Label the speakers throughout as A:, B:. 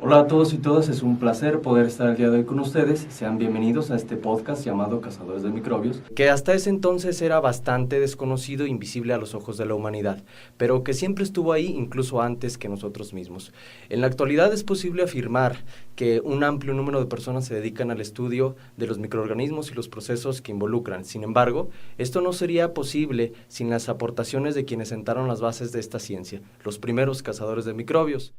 A: Hola a todos y todas, es un placer poder estar el día de hoy con ustedes. Sean bienvenidos a este podcast llamado Cazadores de Microbios, que hasta ese entonces era bastante desconocido e invisible a los ojos de la humanidad, pero que siempre estuvo ahí incluso antes que nosotros mismos. En la actualidad es posible afirmar que un amplio número de personas se dedican al estudio de los microorganismos y los procesos que involucran. Sin embargo, esto no sería posible sin las aportaciones de quienes sentaron las bases de esta ciencia, los primeros cazadores de microbios.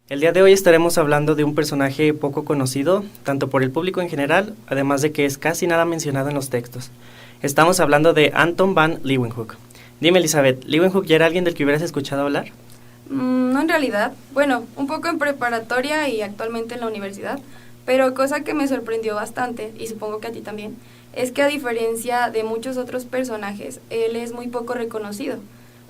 B: El día de hoy estaremos hablando de un personaje poco conocido, tanto por el público en general, además de que es casi nada mencionado en los textos. Estamos hablando de Anton van Leeuwenhoek. Dime, Elizabeth, ¿Leeuwenhoek ya era alguien del que hubieras escuchado hablar?
C: No en realidad, bueno, un poco en preparatoria y actualmente en la universidad, pero cosa que me sorprendió bastante, y supongo que a ti también, es que a diferencia de muchos otros personajes, él es muy poco reconocido.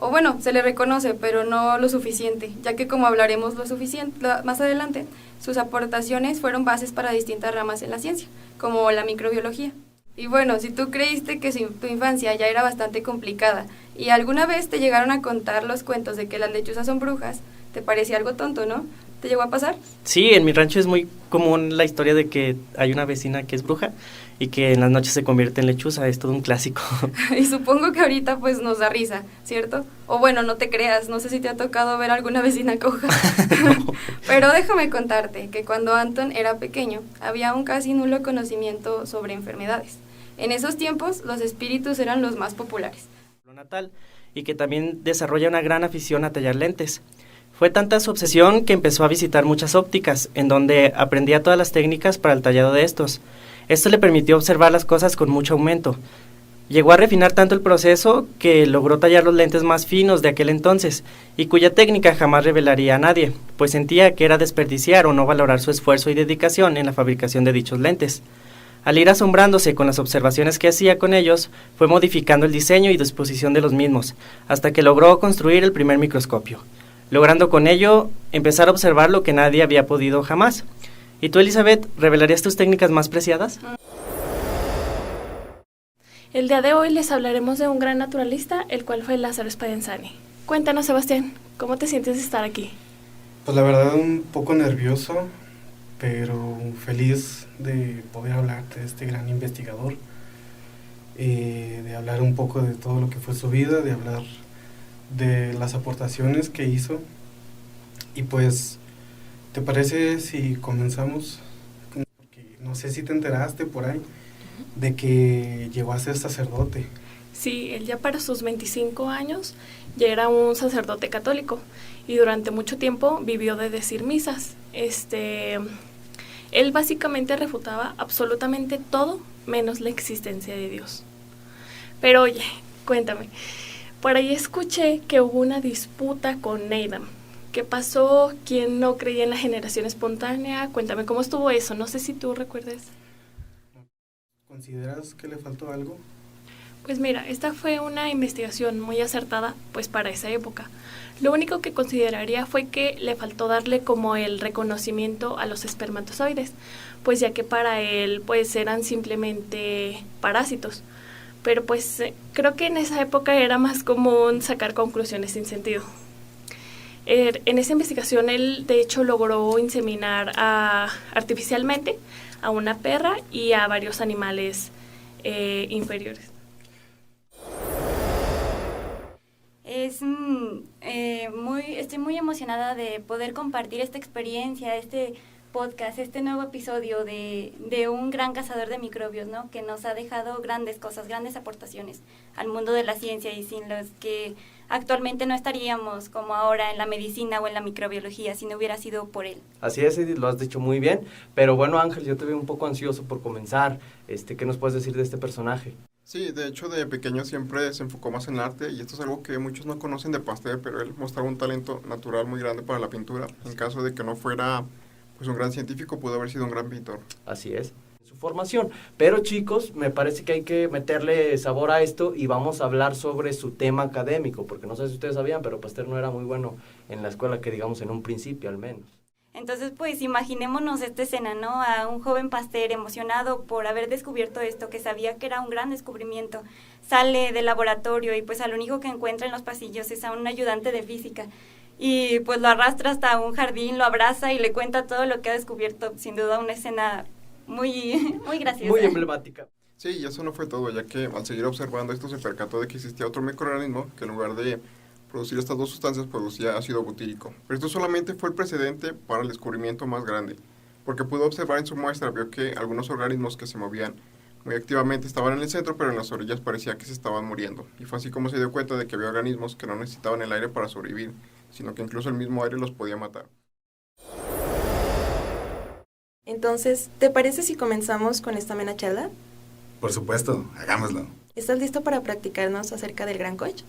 C: O bueno, se le reconoce, pero no lo suficiente, ya que como hablaremos más adelante, sus aportaciones fueron bases para distintas ramas en la ciencia, como la microbiología. Y bueno, si tú creíste que tu infancia ya era bastante complicada y alguna vez te llegaron a contar los cuentos de que las lechuzas son brujas, te parecía algo tonto, ¿no? ¿Te llegó a pasar?
B: Sí, en mi rancho es muy común la historia de que hay una vecina que es bruja y que en las noches se convierte en lechuza, es todo un clásico.
C: Y supongo que ahorita pues nos da risa, ¿cierto? O bueno, no te creas, no sé si te ha tocado ver alguna vecina coja. No. Pero déjame contarte que cuando Anton era pequeño había un casi nulo conocimiento sobre enfermedades. En esos tiempos los espíritus eran los más populares.
B: Lo natal, y que también desarrolla una gran afición a tallar lentes. Fue tanta su obsesión que empezó a visitar muchas ópticas, en donde aprendía todas las técnicas para el tallado de estos. Esto le permitió observar las cosas con mucho aumento. Llegó a refinar tanto el proceso que logró tallar los lentes más finos de aquel entonces, y cuya técnica jamás revelaría a nadie, pues sentía que era desperdiciar o no valorar su esfuerzo y dedicación en la fabricación de dichos lentes. Al ir asombrándose con las observaciones que hacía con ellos, fue modificando el diseño y disposición de los mismos, hasta que logró construir el primer microscopio, logrando con ello empezar a observar lo que nadie había podido jamás. ¿Y tú, Elizabeth, revelarías tus técnicas más preciadas?
D: El día de hoy les hablaremos de un gran naturalista, el cual fue Lázaro Spallanzani. Cuéntanos, Sebastián, ¿cómo te sientes de estar aquí?
E: Pues la verdad un poco nervioso, pero feliz de poder hablarte de este gran investigador, de hablar un poco de todo lo que fue su vida, de hablar de las aportaciones que hizo. Y pues, ¿te parece si comenzamos? Porque no sé si te enteraste por ahí de que llegó a ser sacerdote.
D: Sí, él ya para sus 25 años ya era un sacerdote católico y durante mucho tiempo vivió de decir misas. Él básicamente refutaba absolutamente todo menos la existencia de Dios. Pero oye, cuéntame, por ahí escuché que hubo una disputa con Needham. ¿Qué pasó? ¿Quién no creía en la generación espontánea? Cuéntame cómo estuvo eso, no sé si tú recuerdes.
E: ¿Consideras que le faltó algo?
D: Pues mira, esta fue una investigación muy acertada pues para esa época. Lo único que consideraría fue que le faltó darle como el reconocimiento a los espermatozoides, pues ya que para él pues eran simplemente parásitos. Pero pues creo que en esa época era más común sacar conclusiones sin sentido. En esa investigación él de hecho logró inseminar artificialmente a una perra y a varios animales inferiores.
F: Estoy muy emocionada de poder compartir esta experiencia, este podcast, este nuevo episodio de un gran cazador de microbios, ¿no? Que nos ha dejado grandes cosas, grandes aportaciones al mundo de la ciencia y sin los que actualmente no estaríamos como ahora en la medicina o en la microbiología si no hubiera sido por él.
A: Así es, Edith, lo has dicho muy bien, pero bueno, Ángel, yo te veo un poco ansioso por comenzar. ¿Qué nos puedes decir de este personaje?
G: Sí, de hecho de pequeño siempre se enfocó más en el arte y esto es algo que muchos no conocen de Pasteur, pero él mostraba un talento natural muy grande para la pintura. En caso de que no fuera pues un gran científico, pudo haber sido un gran pintor.
A: Así es, su formación. Pero chicos, me parece que hay que meterle sabor a esto y vamos a hablar sobre su tema académico, porque no sé si ustedes sabían, pero Pasteur no era muy bueno en la escuela, que digamos en un principio al menos.
F: Entonces, pues imaginémonos esta escena, ¿no? A un joven Pasteur emocionado por haber descubierto esto, que sabía que era un gran descubrimiento, sale del laboratorio y pues al único que encuentra en los pasillos es a un ayudante de física. Y pues lo arrastra hasta un jardín, lo abraza y le cuenta todo lo que ha descubierto. Sin duda una escena muy, muy graciosa.
A: Muy emblemática.
G: Sí, y eso no fue todo, ya que al seguir observando esto se percató de que existía otro microorganismo que en lugar de producir estas dos sustancias producía ácido butírico. Pero esto solamente fue el precedente para el descubrimiento más grande, porque pudo observar en su muestra, vio que algunos organismos que se movían muy activamente estaban en el centro, pero en las orillas parecía que se estaban muriendo. Y fue así como se dio cuenta de que había organismos que no necesitaban el aire para sobrevivir, sino que incluso el mismo aire los podía matar.
H: Entonces, ¿te parece si comenzamos con esta amena charla?
I: Por supuesto, hagámoslo.
H: ¿Estás listo para practicarnos acerca del Gran Koch?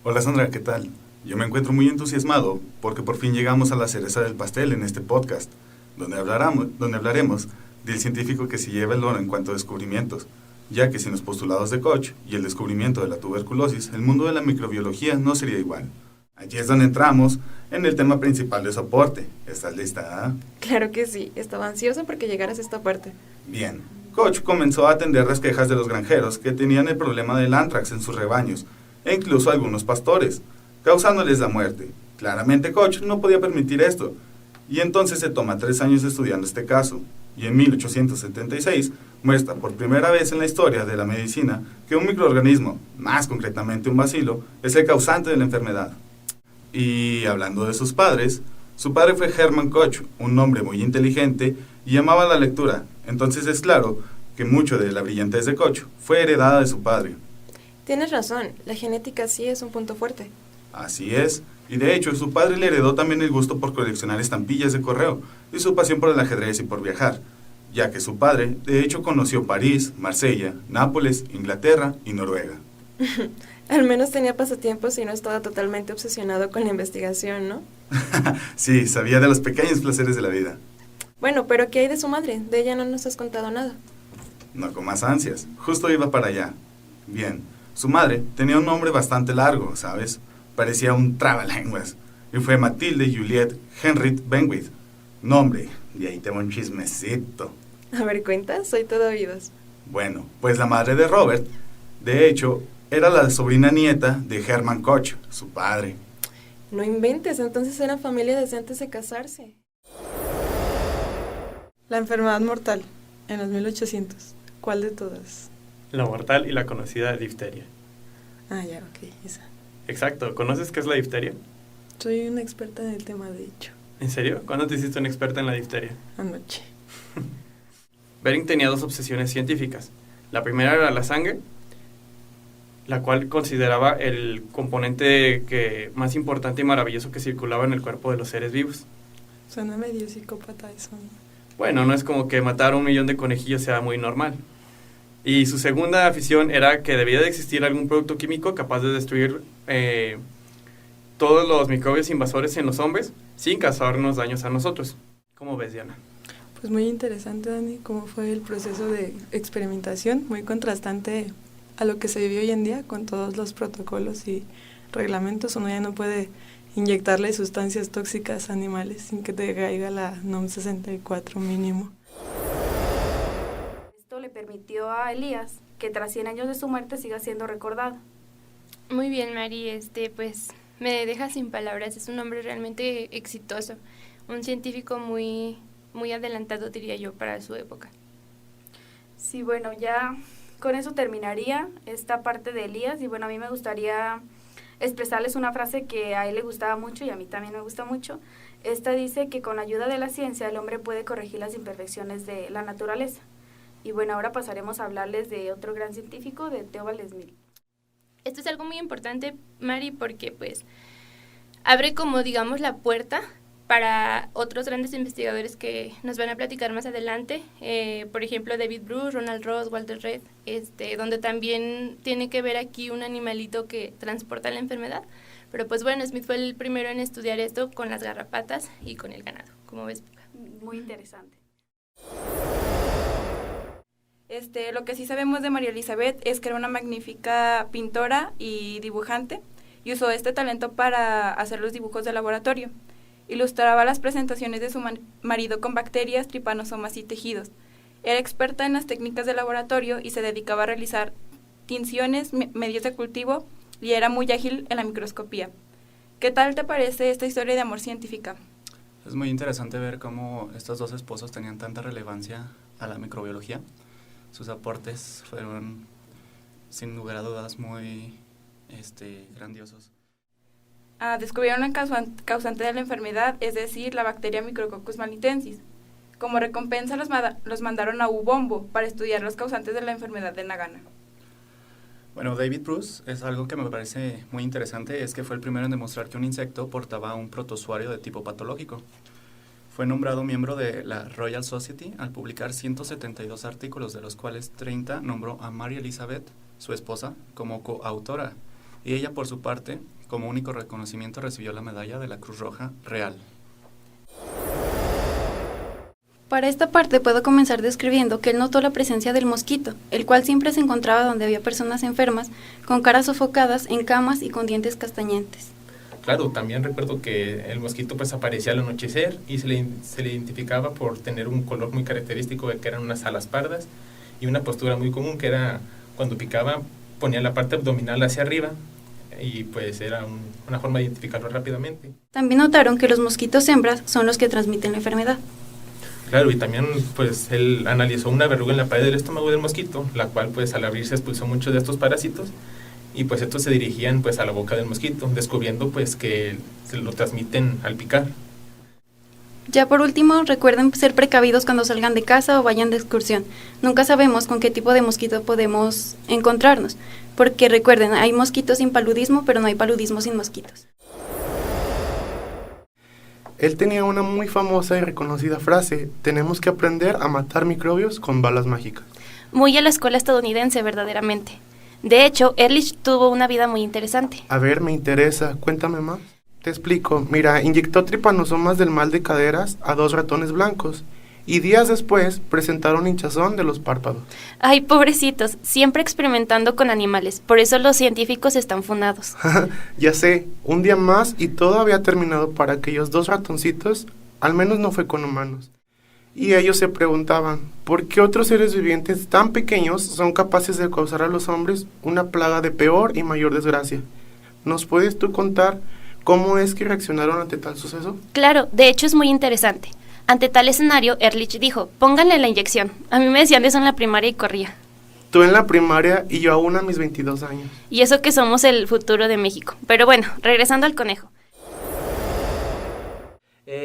I: Hola Sandra, ¿qué tal? Yo me encuentro muy entusiasmado porque por fin llegamos a la cereza del pastel en este podcast, donde hablaremos del científico que se lleva el oro en cuanto a descubrimientos, ya que sin los postulados de Koch y el descubrimiento de la tuberculosis, el mundo de la microbiología no sería igual. Allí es donde entramos en el tema principal de soporte. ¿Estás lista?
H: Claro que sí, estaba ansiosa porque llegaras a esta parte.
I: Bien. Koch comenzó a atender las quejas de los granjeros que tenían el problema del anthrax en sus rebaños, e incluso algunos pastores, causándoles la muerte. Claramente Koch no podía permitir esto, y entonces se toma 3 años estudiando este caso, y en 1876 muestra por primera vez en la historia de la medicina que un microorganismo, más concretamente un bacilo, es el causante de la enfermedad. Y hablando de sus padres, su padre fue Hermann Koch, un hombre muy inteligente y amaba la lectura. Entonces es claro que mucho de la brillantez de Koch fue heredada de su padre.
H: Tienes razón, la genética sí es un punto fuerte.
I: Así es, y de hecho su padre le heredó también el gusto por coleccionar estampillas de correo y su pasión por el ajedrez y por viajar, ya que su padre de hecho conoció París, Marsella, Nápoles, Inglaterra y Noruega.
H: Al menos tenía pasatiempos y no estaba totalmente obsesionado con la investigación, ¿no?
I: Sí, sabía de los pequeños placeres de la vida.
H: Bueno, pero ¿qué hay de su madre? De ella no nos has contado nada.
I: No con más ansias, justo iba para allá. Bien, su madre tenía un nombre bastante largo, ¿sabes? Parecía un trabalenguas. Y fue Matilde Juliette Henriette Benwith. Nombre, y ahí tengo un chismecito.
H: A ver, ¿cuentas? Soy todo oídos.
I: Bueno, pues la madre de Robert, de hecho, era la sobrina nieta de Hermann Koch, su padre.
H: No inventes, entonces eran familia desde antes de casarse.
J: La enfermedad mortal, en los 1800. ¿Cuál de todas?
B: La mortal y la conocida difteria.
J: Ah, ya, ok, esa.
B: Exacto, ¿conoces qué es la difteria?
J: Soy una experta en el tema, de hecho.
B: ¿En serio? ¿Cuándo te hiciste una experta en la difteria?
J: Anoche.
B: Bering tenía 2 obsesiones científicas. La primera era la sangre, la cual consideraba el componente más importante y maravilloso que circulaba en el cuerpo de los seres vivos.
J: Suena medio psicópata eso, ¿no?
B: Bueno, no es como que matar 1 millón de conejillos sea muy normal. Y su segunda afición era que debía de existir algún producto químico capaz de destruir todos los microbios invasores en los hombres sin causarnos daños a nosotros. ¿Cómo ves, Diana?
J: Pues muy interesante, Dani, cómo fue el proceso de experimentación, muy contrastante a lo que se vive hoy en día con todos los protocolos y reglamentos. Uno ya no puede inyectarle sustancias tóxicas a animales sin que te caiga la NOM 64 mínimo.
K: Esto le permitió a Elías que tras 100 años de su muerte siga siendo recordado.
L: Muy bien, Mari, pues me deja sin palabras. Es un hombre realmente exitoso, un científico muy adelantado, diría yo, para su época.
K: Sí, bueno, ya con eso terminaría esta parte de Elías y bueno, a mí me gustaría expresarles una frase que a él le gustaba mucho y a mí también me gusta mucho. Esta dice que con la ayuda de la ciencia el hombre puede corregir las imperfecciones de la naturaleza. Y bueno, ahora pasaremos a hablarles de otro gran científico, de Theobald Smith.
L: Esto es algo muy importante, Mari, porque pues abre como digamos la puerta para otros grandes investigadores que nos van a platicar más adelante, por ejemplo David Bruce, Ronald Ross, Walter Reed, donde también tiene que ver aquí un animalito que transporta la enfermedad, pero pues bueno, Smith fue el primero en estudiar esto con las garrapatas y con el ganado, ¿cómo ves?
K: Muy interesante. Lo que sí sabemos de María Elizabeth es que era una magnífica pintora y dibujante y usó este talento para hacer los dibujos de laboratorio.
C: Ilustraba las presentaciones de su marido con bacterias, tripanosomas y tejidos. Era experta en las técnicas de laboratorio y se dedicaba a realizar tinciones, medios de cultivo, y era muy ágil en la microscopía. ¿Qué tal te parece esta historia de amor científica?
M: Es muy interesante ver cómo estos dos esposos tenían tanta relevancia a la microbiología. Sus aportes fueron, sin lugar a dudas, muy grandiosos.
C: Descubrieron la causante de la enfermedad, es decir, la bacteria Micrococcus malitensis. Como recompensa los mandaron a Ubombo para estudiar los causantes de la enfermedad de Nagana.
M: Bueno, David Bruce, es algo que me parece muy interesante, es que fue el primero en demostrar que un insecto portaba un protozoario de tipo patológico. Fue nombrado miembro de la Royal Society al publicar 172 artículos, de los cuales 30 nombró a Mary Elizabeth, su esposa, como coautora, y ella, por su parte, como único reconocimiento, recibió la medalla de la Cruz Roja Real.
C: Para esta parte puedo comenzar describiendo que él notó la presencia del mosquito, el cual siempre se encontraba donde había personas enfermas, con caras sofocadas, en camas y con dientes castañentes.
N: Claro, también recuerdo que el mosquito pues aparecía al anochecer y se le identificaba por tener un color muy característico, que eran unas alas pardas, y una postura muy común que era cuando picaba ponía la parte abdominal hacia arriba, y pues era una forma de identificarlo rápidamente.
C: También notaron que los mosquitos hembras son los que transmiten la enfermedad.
N: Claro, y también pues él analizó una verruga en la pared del estómago del mosquito, la cual pues al abrirse expulsó muchos de estos parásitos, y pues estos se dirigían pues a la boca del mosquito, descubriendo pues que se lo transmiten al picar.
C: Ya por último, recuerden ser precavidos cuando salgan de casa o vayan de excursión. Nunca sabemos con qué tipo de mosquito podemos encontrarnos, porque recuerden, hay mosquitos sin paludismo, pero no hay paludismo sin mosquitos.
O: Él tenía una muy famosa y reconocida frase: tenemos que aprender a matar microbios con balas mágicas.
L: Muy a la escuela estadounidense, verdaderamente. De hecho, Ehrlich tuvo una vida muy interesante.
O: A ver, me interesa, cuéntame más. Te explico, mira, inyectó tripanosomas del mal de caderas a 2 ratones blancos, y días después presentaron hinchazón de los párpados.
L: Ay, pobrecitos, siempre experimentando con animales, por eso los científicos están funados.
O: Ya sé, un día más y todo había terminado para aquellos 2 ratoncitos, al menos no fue con humanos. Y ellos se preguntaban, ¿por qué otros seres vivientes tan pequeños son capaces de causar a los hombres una plaga de peor y mayor desgracia? ¿Nos puedes tú contar cómo es que reaccionaron ante tal suceso?
L: Claro, de hecho es muy interesante. Ante tal escenario, Ehrlich dijo, pónganle la inyección. A mí me decían eso en la primaria y corría.
O: Tú en la primaria y yo aún a mis 22 años.
L: Y eso que somos el futuro de México. Pero bueno, regresando al conejo.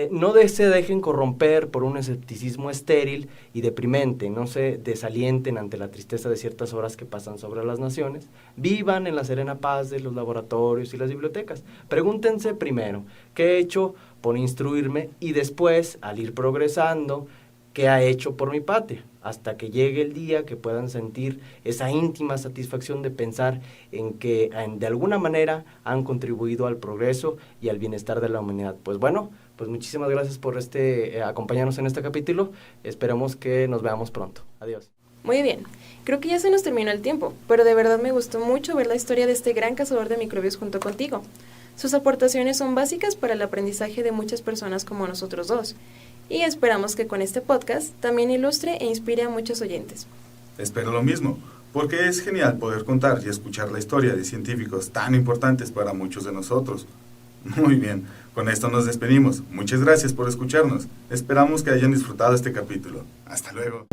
A: No se dejen corromper por un escepticismo estéril y deprimente, no se desalienten ante la tristeza de ciertas horas que pasan sobre las naciones, vivan en la serena paz de los laboratorios y las bibliotecas. Pregúntense primero, ¿qué he hecho por instruirme? Y después, al ir progresando, ¿qué ha hecho por mi patria? Hasta que llegue el día que puedan sentir esa íntima satisfacción de pensar en que de alguna manera han contribuido al progreso y al bienestar de la humanidad. Pues bueno, pues muchísimas gracias por acompañarnos en este capítulo. Esperamos que nos veamos pronto. Adiós.
H: Muy bien, creo que ya se nos terminó el tiempo, pero de verdad me gustó mucho ver la historia de este gran cazador de microbios junto contigo. Sus aportaciones son básicas para el aprendizaje de muchas personas como nosotros dos, y esperamos que con este podcast también ilustre e inspire a muchos oyentes.
I: Espero lo mismo, porque es genial poder contar y escuchar la historia de científicos tan importantes para muchos de nosotros. Muy bien, con esto nos despedimos. Muchas gracias por escucharnos. Esperamos que hayan disfrutado este capítulo. Hasta luego.